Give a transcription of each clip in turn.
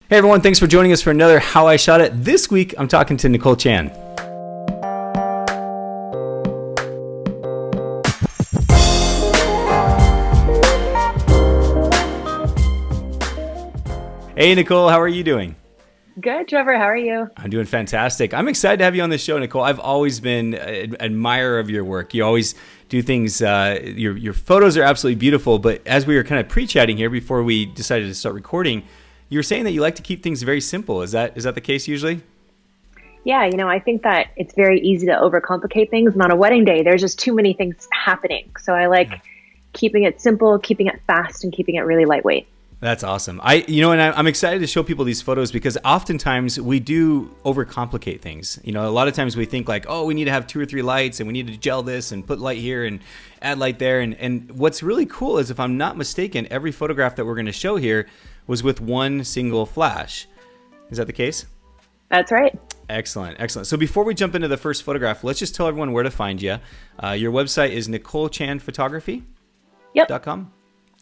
Hey everyone, thanks for joining us for another How I Shot It. This week, I'm talking to Nicole Chan. Hey Nicole, how are you doing? Good, Trevor. How are you? I'm doing fantastic. I'm excited to have you on the show, Nicole. I've always been an admirer of your work. You always do things, your photos are absolutely beautiful, but as we were kind of pre-chatting here before we decided to start recording, you were saying that you like to keep things very simple. Is that the case usually? Yeah, I think that it's very easy to overcomplicate things. And on a wedding day, there's just too many things happening. So I like keeping it simple, keeping it fast, and keeping it really lightweight. That's awesome. I'm excited to show people these photos because oftentimes we do overcomplicate things. A lot of times we think like, oh, we need to have 2 or 3 lights and we need to gel this and put light here and add light there. And what's really cool is, if I'm not mistaken, every photograph that we're going to show here was with one single flash. Is that the case? That's right. Excellent. So before we jump into the first photograph, let's just tell everyone where to find you. Your website is NicoleChanPhotography.com.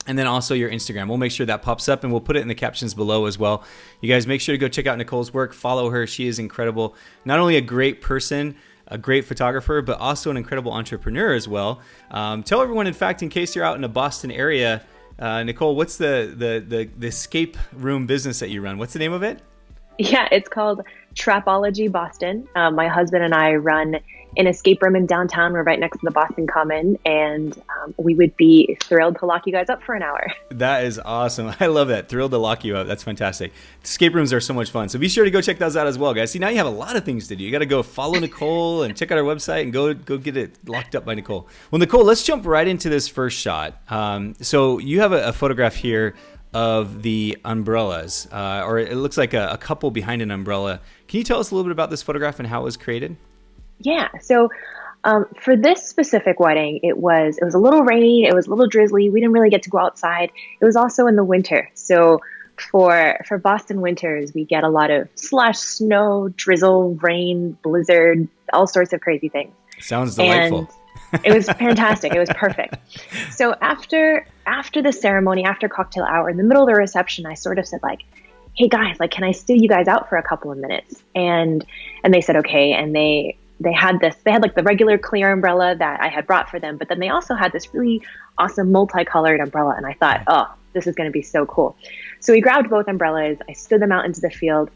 And then also your Instagram. We'll make sure that pops up and we'll put it in the captions below as well. You guys make sure to go check out Nicole's work. Follow her. She is incredible. Not only a great person, a great photographer, but also an incredible entrepreneur as well. Tell everyone, in fact, in case you're out in the Boston area, Nicole, what's the escape room business that you run? What's the name of it? Yeah, it's called Trapology Boston. My husband and I run an escape room in downtown. We're right next to the Boston Common, and we would be thrilled to lock you guys up for an hour. That is awesome. I love that. Thrilled to lock you up. That's fantastic. Escape rooms are so much fun. So be sure to go check those out as well, guys. See, now you have a lot of things to do. You got to go follow Nicole and check out our website and go get it locked up by Nicole. Well, Nicole, let's jump right into this first shot. So you have a photograph here of the umbrellas, or it looks like a couple behind an umbrella. Can you tell us a little bit about this photograph and how it was created? Yeah. So for this specific wedding, it was a little rainy. It was a little drizzly. We didn't really get to go outside. It was also in the winter. So for Boston winters, we get a lot of slush, snow, drizzle, rain, blizzard, all sorts of crazy things. Sounds delightful. And it was fantastic. It was perfect. So after the ceremony, after cocktail hour, in the middle of the reception, I sort of said like, hey guys, like, can I steal you guys out for a couple of minutes? And they said, okay. And they had like the regular clear umbrella that I had brought for them, but then they also had this really awesome multicolored umbrella. And I thought, oh, this is going to be so cool. So we grabbed both umbrellas. I stood them out into the field.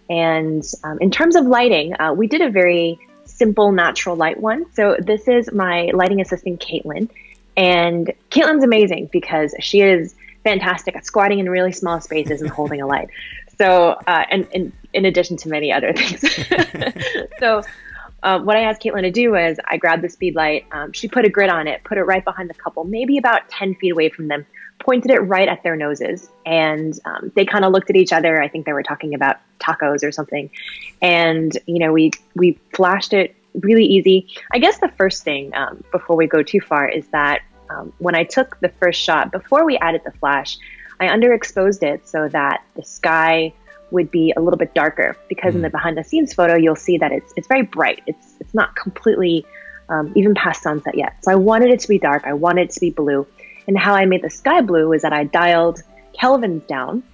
And in terms of lighting, we did a very simple natural light one. So this is my lighting assistant, Caitlin. And Caitlin's amazing because she is fantastic at squatting in really small spaces and holding a light. So, and in addition to many other things. So what I asked Caitlin to do was I grabbed the speed light. She put a grid on it, put it right behind the couple, maybe about 10 feet away from them, pointed it right at their noses. And they kind of looked at each other. I think they were talking about tacos or something. And, we flashed it really easy. I guess the first thing before we go too far is that when I took the first shot, before we added the flash, I underexposed it so that the sky would be a little bit darker, because in the behind the scenes photo, you'll see that it's very bright. It's not completely even past sunset yet. So I wanted it to be dark. I wanted it to be blue. And how I made the sky blue was that I dialed kelvins down,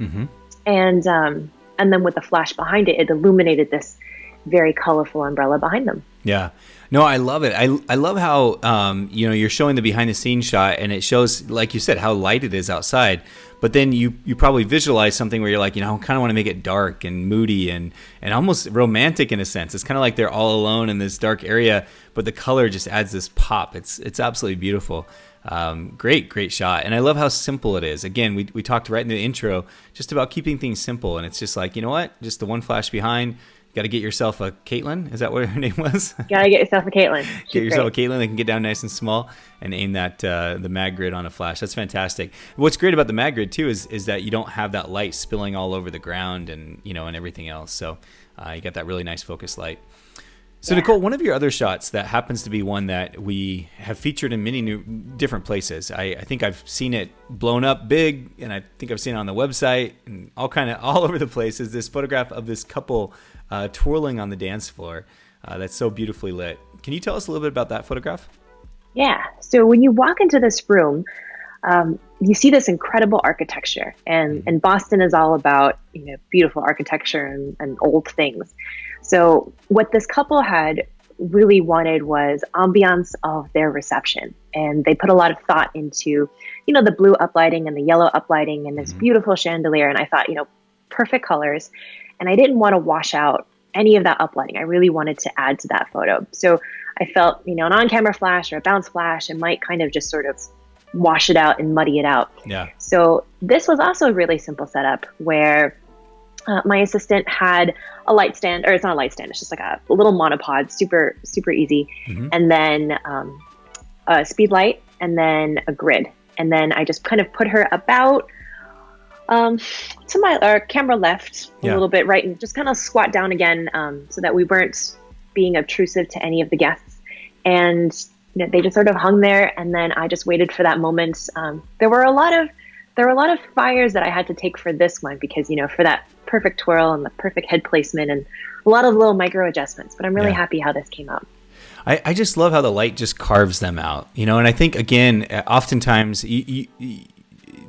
and then with the flash behind it, it illuminated this very colorful umbrella behind them. Yeah. No, I love it. I love how, you're showing the behind the scenes shot, and it shows, like you said, how light it is outside. But then you probably visualize something where you're like, I kind of want to make it dark and moody and almost romantic in a sense. It's kind of like they're all alone in this dark area, but the color just adds this pop. It's absolutely beautiful. Great shot. And I love how simple it is. Again, we talked right in the intro just about keeping things simple. And it's just like, you know what? Just the one flash behind. Got to get yourself a Caitlin. Is that what her name was? Got to get yourself a Caitlin. Get yourself a Caitlin that can get down nice and small and aim that the MagGrid on a flash. That's fantastic. What's great about the MagGrid too is that you don't have that light spilling all over the ground and and everything else. So you got that really nice focus light. So yeah. Nicole, one of your other shots that happens to be one that we have featured in many different places. I think I've seen it blown up big, and I think I've seen it on the website and all over the place, is this photograph of this couple twirling on the dance floor that's so beautifully lit. Can you tell us a little bit about that photograph? Yeah. So when you walk into this room, you see this incredible architecture, and Boston is all about, beautiful architecture and old things. So what this couple had really wanted was ambiance of their reception. And they put a lot of thought into, the blue uplighting and the yellow uplighting and this beautiful chandelier. And I thought, perfect colors. And I didn't want to wash out any of that uplighting. I really wanted to add to that photo. So I felt, an on-camera flash or a bounce flash, it might kind of just sort of wash it out and muddy it out. Yeah. So this was also a really simple setup where my assistant had a light stand, or it's not a light stand, it's just like a little monopod, super, super easy. And then a speed light, and then a grid. And then I just kind of put her about to my camera left a little bit, right, and just kind of squat down again so that we weren't being obtrusive to any of the guests. And they just sort of hung there, and then I just waited for that moment. There were a lot of fires that I had to take for this one because, for that perfect twirl and the perfect head placement and a lot of little micro adjustments. But I'm really happy how this came out. I just love how the light just carves them out, and I think, again, oftentimes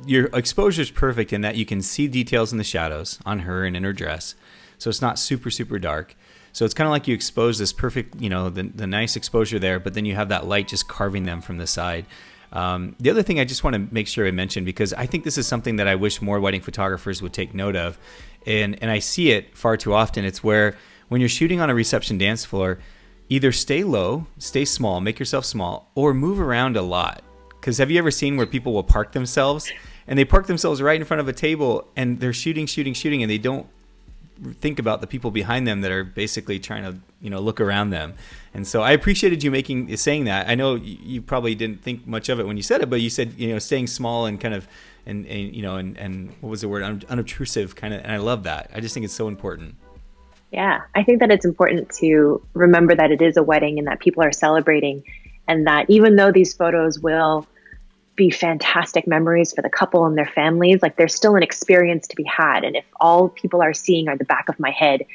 your exposure is perfect in that you can see details in the shadows on her and in her dress. So it's not super, super dark. So it's kind of like you expose this perfect, the nice exposure there, but then you have that light just carving them from the side. The other thing I just want to make sure I mention, because I think this is something that I wish more wedding photographers would take note of, and I see it far too often. It's where when you're shooting on a reception dance floor, either stay low, stay small, make yourself small, or move around a lot. Because have you ever seen where people will park themselves, and they park themselves right in front of a table, and they're shooting, and they don't think about the people behind them that are basically trying to, look around them. And so I appreciated you saying that. I know you probably didn't think much of it when you said it, but you said, staying small and kind of, and what was the word? Unobtrusive kind of. And I love that. I just think it's so important. Yeah. I think that it's important to remember that it is a wedding and that people are celebrating, and that even though these photos will be fantastic memories for the couple and their families, like there's still an experience to be had. And if all people are seeing are the back of my head,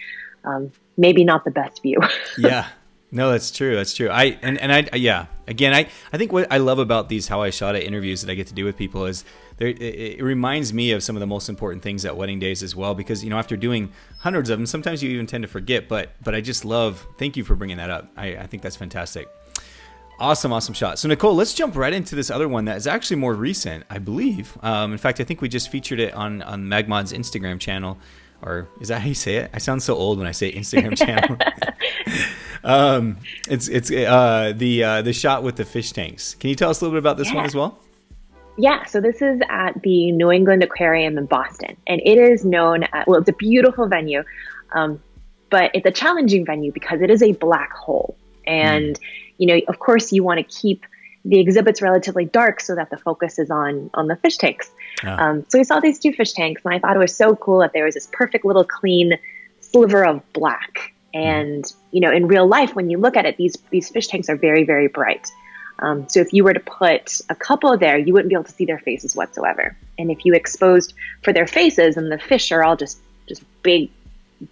maybe not the best view. Yeah, no, that's true. That's true. Again, I think what I love about these How I Shot It interviews that I get to do with people is it reminds me of some of the most important things at wedding days as well, because, after doing hundreds of them, sometimes you even tend to forget, but I just thank you for bringing that up. I think that's fantastic. Awesome shot. So Nicole, let's jump right into this other one that is actually more recent, I believe. In fact, I think we just featured it on MagMod's Instagram channel, or is that how you say it? I sound so old when I say Instagram channel. It's the shot with the fish tanks. Can you tell us a little bit about this one as well? Yeah, so this is at the New England Aquarium in Boston, and it is known it's a beautiful venue, but it's a challenging venue because it is a black hole. And of course, you want to keep the exhibits relatively dark so that the focus is on the fish tanks. Yeah. So we saw these two fish tanks, and I thought it was so cool that there was this perfect little clean sliver of black. And, in real life, when you look at it, these fish tanks are very, very bright. So if you were to put a couple there, you wouldn't be able to see their faces whatsoever. And if you exposed for their faces, and the fish are all just big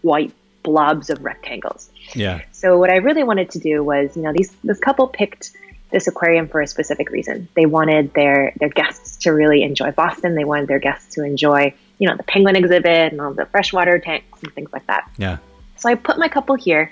white blobs of rectangles. Yeah. So what I really wanted to do was, this couple picked this aquarium for a specific reason. They wanted their guests to really enjoy Boston. They wanted their guests to enjoy, the penguin exhibit and all the freshwater tanks and things like that. Yeah. So I put my couple here.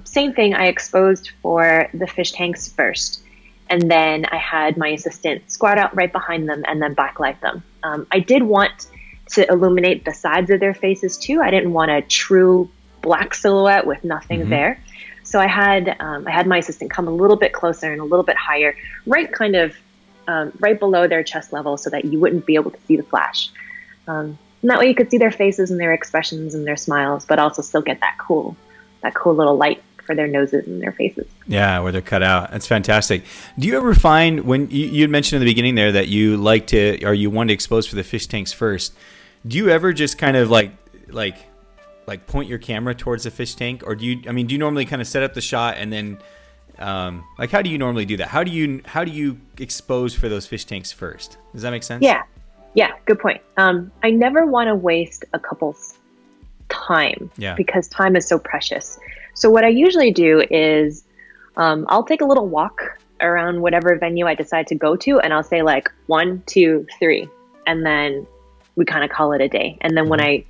Same thing. I exposed for the fish tanks first, and then I had my assistant squat out right behind them and then backlight them. I did want to illuminate the sides of their faces too. I didn't want a true black silhouette with nothing there. So I had my assistant come a little bit closer and a little bit higher, right below their chest level, so that you wouldn't be able to see the flash. And that way you could see their faces and their expressions and their smiles, but also still get that cool little light for their noses and their faces. Yeah, where they're cut out. That's fantastic. Do you ever find, when you had mentioned in the beginning there that you like to, or you want to expose for the fish tanks first, do you ever just kind of like point your camera towards the fish tank, or do you normally kind of set up the shot and then how do you normally do that? How do you expose for those fish tanks first? Does that make sense? Yeah, good point. I never want to waste a couple's time because time is so precious. So what I usually do is I'll take a little walk around whatever venue I decide to go to, and I'll say like 1, 2, 3, and then we kind of call it a day. And then when I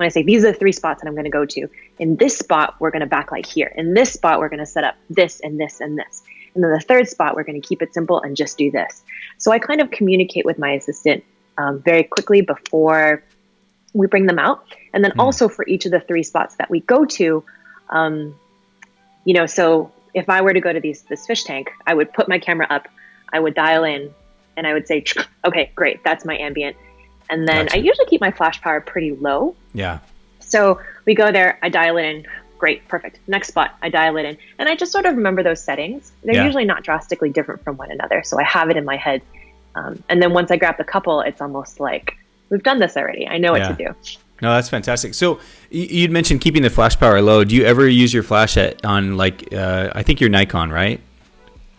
say these are the 3 spots that I'm going to go to, in this spot we're going to backlight here, in this spot we're going to set up this and this and this, and then the 3rd spot we're going to keep it simple and just do this. So I kind of communicate with my assistant very quickly before we bring them out, and then also for each of the 3 spots that we go to, you know, so if I were to go to this fish tank, I would put my camera up, I would dial in, and I would say, okay, great, that's my ambient. And then I usually keep my flash power pretty low. Yeah. So we go there, I dial it in, great, perfect. Next spot, I dial it in. And I just sort of remember those settings. They're usually not drastically different from one another. So I have it in my head. And then once I grab the couple, it's almost like, we've done this already. I know what to do. No, that's fantastic. So you'd mentioned keeping the flash power low. Do you ever use your flash on like, I think you're Nikon, right?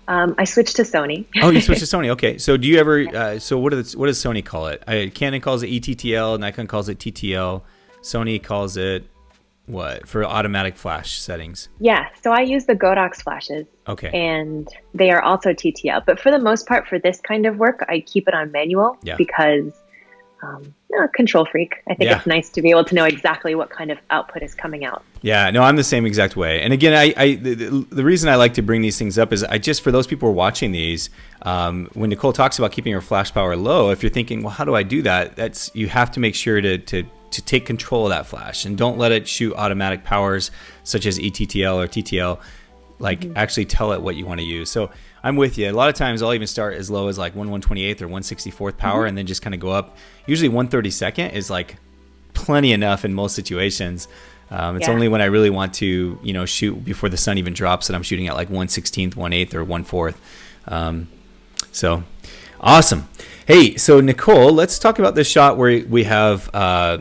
I switched to Sony. Oh, you switched to Sony. Okay. So do you ever, so what does Sony call it? Canon calls it ETTL, Nikon calls it TTL, Sony calls it what for automatic flash settings? Yeah. So I use the Godox flashes. Okay. And they are also TTL. But for the most part, for this kind of work, I keep it on manual because control freak. I think it's nice to be able to know exactly what kind of output is coming out. Yeah, no, I'm the same exact way. And again, the reason I like to bring these things up is for those people who are watching these, when Nicole talks about keeping her flash power low, if you're thinking, well, how do I do that? You have to make sure to take control of that flash and don't let it shoot automatic powers such as ETTL or TTL. Actually tell it what you want to use. So I'm with you. A lot of times I'll even start as low as like 1/128th or 1/64th power and then just kind of go up. Usually 1/32nd is like plenty enough in most situations. It's only when I really want to, shoot before the sun even drops that I'm shooting at like 1/16th, 1/8th, or 1/4th. So awesome. Hey, so Nicole, let's talk about this shot where we have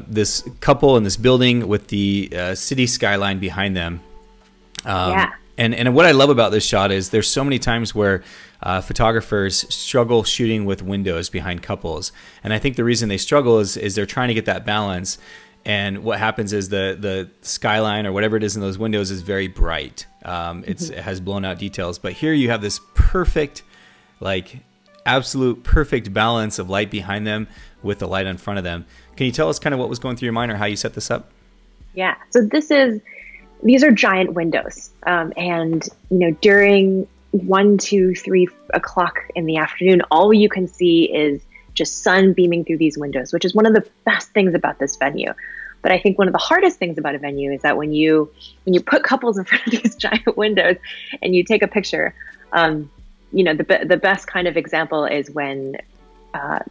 this couple in this building with the city skyline behind them. And what I love about this shot is there's so many times where photographers struggle shooting with windows behind couples. And I think the reason they struggle is they're trying to get that balance. And what happens is the skyline or whatever it is in those windows is very bright. It has blown out details. But here you have this perfect, absolute perfect balance of light behind them with the light in front of them. Can you tell us kind of what was going through your mind or how you set this up? Yeah. So these are giant windows. And, during 1, 2, 3 o'clock in the afternoon, all you can see is just sun beaming through these windows, which is one of the best things about this venue. But I think one of the hardest things about a venue is that when you put couples in front of these giant windows and you take a picture, the best kind of example is when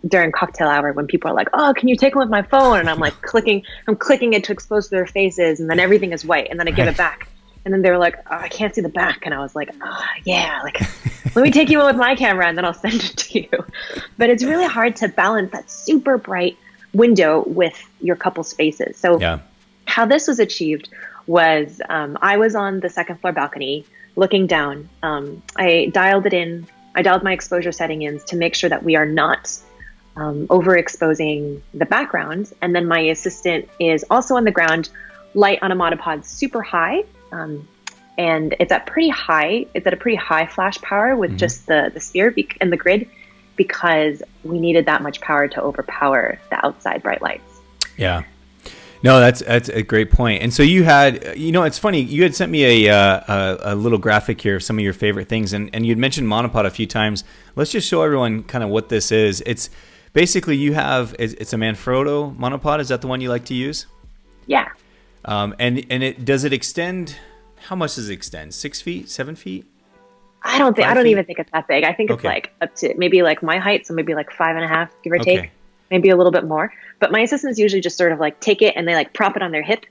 during cocktail hour when people are like, oh, can you take one with my phone? And I'm like clicking it to expose their faces, and then everything is white, and then I give it back. And then they're like, oh, I can't see the back. And I was like, oh, yeah, let me take you one with my camera and then I'll send it to you. But it's really hard to balance that super bright window with your couple's faces. So how this was achieved was I was on the 2nd floor balcony looking down. I dialed my exposure settings to make sure that we are not overexposing the background. And then my assistant is also on the ground, light on a monopod super high. And it's at a pretty high flash power with just the sphere and the grid, because we needed that much power to overpower the outside bright lights. Yeah. No, that's a great point. And so you had, it's funny, you had sent me a little graphic here of some of your favorite things, and you'd mentioned monopod a few times. Let's just show everyone kind of what this is. It's basically it's a Manfrotto monopod. Is that the one you like to use? Yeah. And does it extend? How much does it extend? 6 feet, 7 feet? I don't even think it's that big. I think it's up to maybe my height, so maybe 5.5, give or take, maybe a little bit more. But my assistants usually just sort of take it and they prop it on their hip,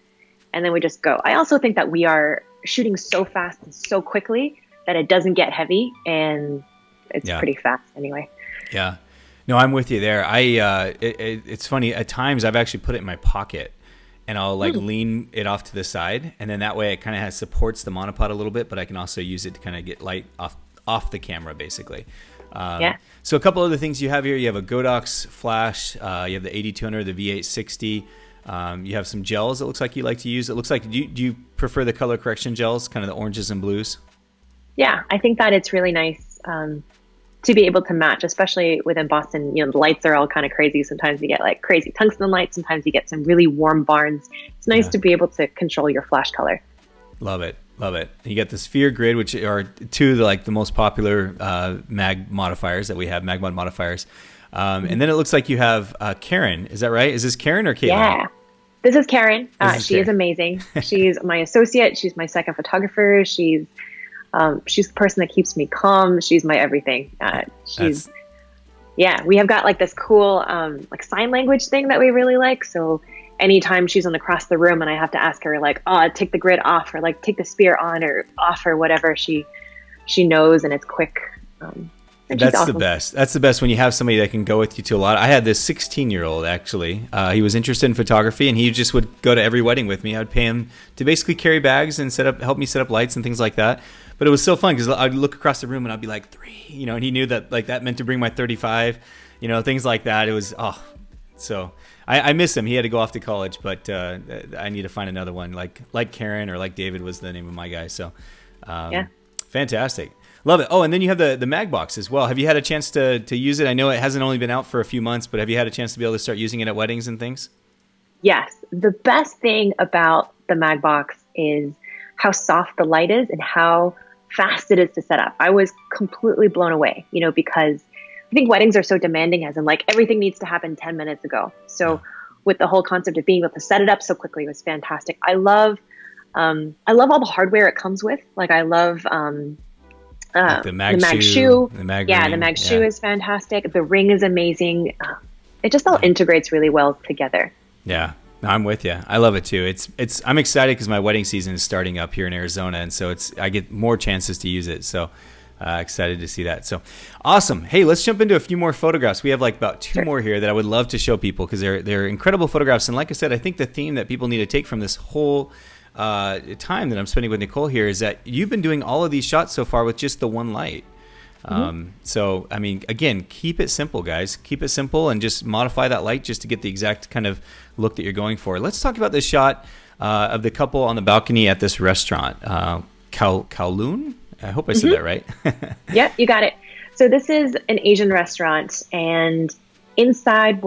and then we just go. I also think that we are shooting so fast and so quickly that it doesn't get heavy, and it's pretty fast anyway. Yeah. No, I'm with you there. It's funny. At times I've actually put it in my pocket, and I'll lean it off to the side, and then that way it kind of supports the monopod a little bit, but I can also use it to kind of get light off the camera, basically. So a couple other things you have here. You have a Godox flash. You have the 8200, the V860. You have some gels it looks like you like to use. It looks like, do you prefer the color correction gels, kind of the oranges and blues? Yeah, I think that it's really nice to be able to match, especially within Boston. You know, the lights are all kind of crazy. Sometimes you get like crazy tungsten lights. Sometimes you get some really warm barns. It's nice to be able to control your flash color. Love it. Love it. You get the sphere grid, which are two of the most popular mag modifiers that we have, MagMod modifiers. And then it looks like you have Karen. Is that right? Is this Karen or Caitlin? Yeah. This is Karen. She Karen. is amazing. She's my associate. She's my second photographer. She's the person that keeps me calm. She's my everything. We have got like this cool like sign language thing that we really like. So anytime she's on across the room and I have to ask her like, oh, take the grid off, or like take the spear on or off, or whatever, she knows, and it's quick. And that's awesome. the best. That's the best when you have somebody that can go with you to a lot. I had this 16-year-old actually. He was interested in photography, and he just would go to every wedding with me. I would pay him to basically carry bags and help me set up lights and things like that. But it was so fun because I'd look across the room and I'd be like 3, and he knew that like that meant to bring my 35, things like that. It was so I miss him. He had to go off to college, but I need to find another one like Karen, or like David was the name of my guy. So fantastic. Love it. Oh, and then you have the mag box as well. Have you had a chance to use it? I know it hasn't only been out for a few months, but have you had a chance to be able to start using it at weddings and things? Yes. The best thing about the mag box is how soft the light is and how fast it is to set up. I was completely blown away, because I think weddings are so demanding, as in like everything needs to happen 10 minutes ago. So with the whole concept of being able to set it up so quickly was fantastic. I love all the hardware it comes with. Like I love like the mag shoe. The mag yeah, ring. the mag shoe is fantastic. The ring is amazing. It just all integrates really well together. Yeah. No, I'm with you. I love it too. I'm excited because my wedding season is starting up here in Arizona, and so I get more chances to use it. So excited to see that. So awesome. Hey, let's jump into a few more photographs. We have like about 2 more here that I would love to show people because they're incredible photographs. And like I said, I think the theme that people need to take from this whole time that I'm spending with Nicole here is that you've been doing all of these shots so far with just the one light. So, I mean, again, keep it simple, guys. Keep it simple and just modify that light just to get the exact kind of look that you're going for. Let's talk about this shot of the couple on the balcony at this restaurant, Kowloon. I hope I said that right. Yep, you got it. So this is an Asian restaurant, and inside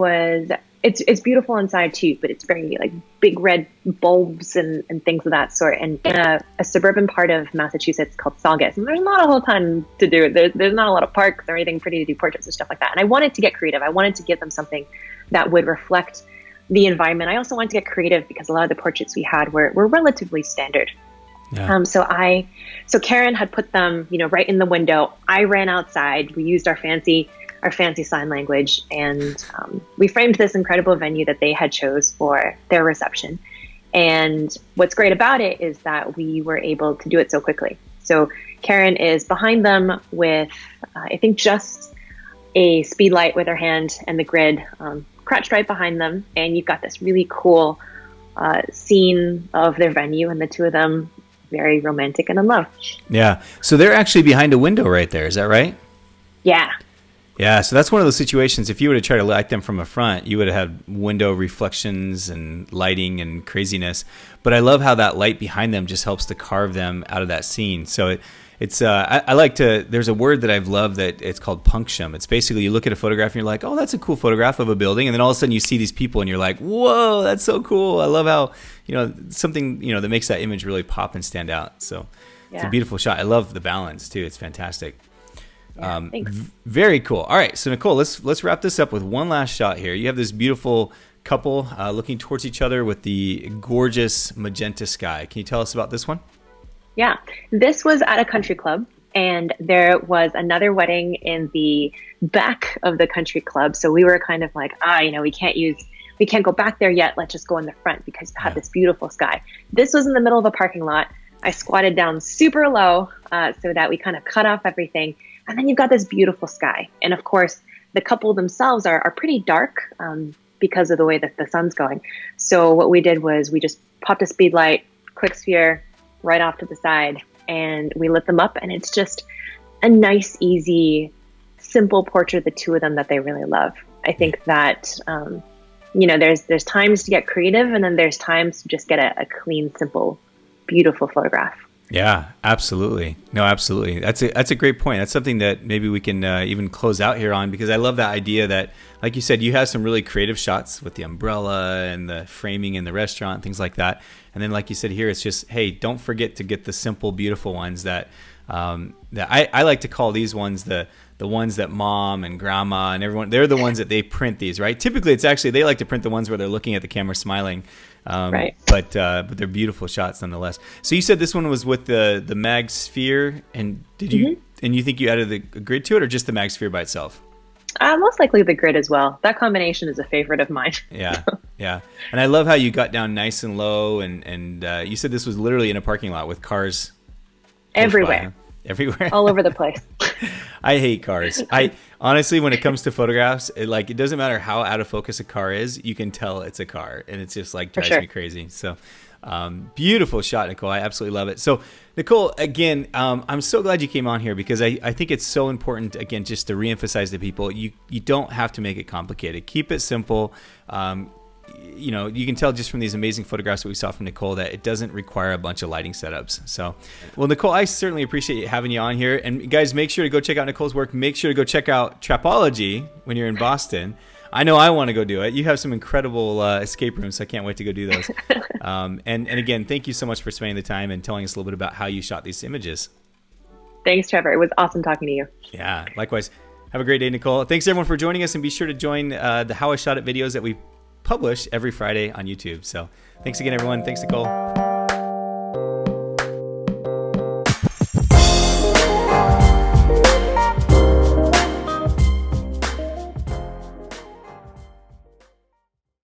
it's beautiful inside too, but it's very like big red bulbs and things of that sort. And in a suburban part of Massachusetts called Saugus, and there's not a whole ton to do. There's not a lot of parks or anything pretty to do portraits and stuff like that. And I wanted to get creative. I wanted to give them something that would reflect the environment. I also wanted to get creative because a lot of the portraits we had were relatively standard. Yeah. So Karen had put them, right in the window. I ran outside. We used our fancy sign language, and we framed this incredible venue that they had chose for their reception. And what's great about it is that we were able to do it so quickly. So Karen is behind them with, I think, just a speed light with her hand and the grid crouched right behind them. And you've got this really cool scene of their venue, and the two of them very romantic and in love. Yeah. So they're actually behind a window right there. Is that right? Yeah. Yeah. So that's one of those situations. If you were to try to light them from a front, you would have had window reflections and lighting and craziness. But I love how that light behind them just helps to carve them out of that scene. So I like to, there's a word that I've loved that it's called punctum. It's basically you look at a photograph and you're like, oh, that's a cool photograph of a building. And then all of a sudden you see these people and you're like, whoa, that's so cool. I love how, something, that makes that image really pop and stand out. So it's a beautiful shot. I love the balance too. It's fantastic. Yeah, thanks. Very cool. All right. So Nicole, let's wrap this up with one last shot here. You have this beautiful couple looking towards each other with the gorgeous magenta sky. Can you tell us about this one? Yeah, this was at a country club, and there was another wedding in the back of the country club. So we were kind of like, we can't go back there yet. Let's just go in the front because we have this beautiful sky. This was in the middle of a parking lot. I squatted down super low so that we kind of cut off everything. And then you've got this beautiful sky. And of course, the couple themselves are pretty dark because of the way that the sun's going. So what we did was we just popped a speed light, quick sphere, right off to the side, and we lit them up, and it's just a nice, easy, simple portrait of the two of them that they really love. I think that there's times to get creative, and then there's times to just get a clean, simple, beautiful photograph. Yeah, absolutely. No, absolutely. That's a great point. That's something that maybe we can even close out here on, because I love that idea that, like you said, you have some really creative shots with the umbrella and the framing in the restaurant, things like that. And then, like you said here, it's just, hey, don't forget to get the simple, beautiful ones that that I like to call these ones the ones that mom and grandma and everyone, they're the ones that they print these, right? Typically, it's actually, they like to print the ones where they're looking at the camera smiling. Right. But they're beautiful shots nonetheless. So you said this one was with the mag sphere, and did you and you think you added the grid to it, or just the mag sphere by itself? Most likely the grid as well. That combination is a favorite of mine. Yeah, yeah. And I love how you got down nice and low, and you said this was literally in a parking lot with cars Everywhere. by, huh? Everywhere. All over the place. I hate cars. I honestly, when it comes to photographs, it doesn't matter how out of focus a car is, you can tell it's a car, and it's just like drives me crazy. So, beautiful shot, Nicole. I absolutely love it. So, Nicole, again, I'm so glad you came on here, because I think it's so important, again, just to reemphasize to people, you don't have to make it complicated. Keep it simple. You can tell just from these amazing photographs that we saw from Nicole that it doesn't require a bunch of lighting setups. So, well, Nicole, I certainly appreciate having you on here. And guys, make sure to go check out Nicole's work. Make sure to go check out Trapology when you're in Boston. I know I want to go do it. You have some incredible escape rooms, so I can't wait to go do those. And again, thank you so much for spending the time and telling us a little bit about how you shot these images. Thanks, Trevor. It was awesome talking to you. Yeah, likewise. Have a great day, Nicole. Thanks, everyone, for joining us, and be sure to join the How I Shot It videos that we publish every Friday on YouTube. So thanks again, everyone. Thanks, Nicole.